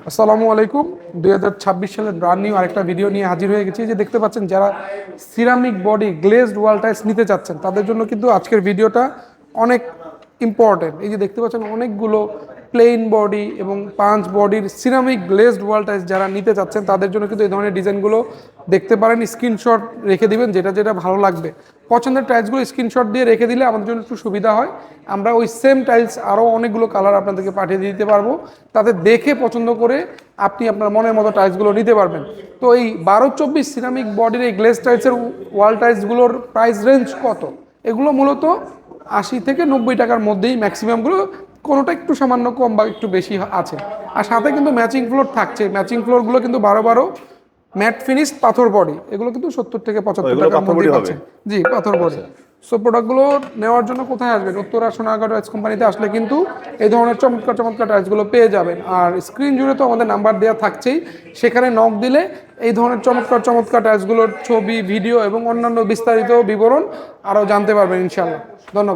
আসসালামু আলাইকুম। 2026 সালের ব্র্যান্ড নিউ আরেকটা ভিডিও নিয়ে হাজির হয়ে গেছি। যে দেখতে পাচ্ছেন যারা ceramic body glazed wall tiles নিতে চাচ্ছেন তাদের জন্য কিন্তু আজকের ভিডিওটা অনেক ইম্পর্টেন্ট। এই যে দেখতে পাচ্ছেন অনেকগুলো প্লেন বডি এবং পাঁচ বডির সিরামিক গ্লেজড ওয়াল টাইলস যারা নিতে চাচ্ছেন তাদের জন্য কিন্তু এই ধরনের ডিজাইনগুলো দেখতে পারেন। স্ক্রিনশট রেখে দিবেন, যেটা যেটা ভালো লাগবে পছন্দের টাইলসগুলো স্ক্রিনশট দিয়ে রেখে দিলে আমাদের জন্য একটু সুবিধা হয়। আমরা ওই সেম টাইলস আরও অনেকগুলো কালার আপনাদেরকে পাঠিয়ে দিতে পারবো, তাতে দেখে পছন্দ করে আপনি আপনার মনের মতো টাইলসগুলো নিতে পারবেন। তো এই 12-24 সিরামিক বডির এই গ্লেজ টাইলসের ওয়াল টাইলসগুলোর প্রাইস রেঞ্জ কত? এগুলো মূলত 80 থেকে 90 টাকার মধ্যেই ম্যাক্সিমামগুলো, কোনোটা একটু সামান্য কম বা একটু বেশি আছে। আর সাথে কিন্তু ম্যাচিং ফ্লোর থাকছে। ম্যাচিং ফ্লোরগুলো কিন্তু 12 ম্যাট ফিনিশ পাথর বডি, এগুলো কিন্তু 70 থেকে 75 টাকার মধ্যে পাচ্ছেন। জি, পাথর বডি। সো প্রোডাক্টগুলো নেওয়ার জন্য কোথায় আসবেন? উত্তরা সোনারগাঁও টাইলস কোম্পানিতে আসলে কিন্তু এই ধরনের চমৎকার চমৎকার টাইলসগুলো পেয়ে যাবেন। আর স্ক্রিন জুড়ে তো আমাদের নাম্বার দেওয়া থাকছেই, সেখানে নক দিলে এই ধরনের চমৎকার চমৎকার টাইলসগুলোর ছবি, ভিডিও এবং অন্যান্য বিস্তারিত বিবরণ আরও জানতে পারবেন ইনশাআল্লাহ। ধন্যবাদ।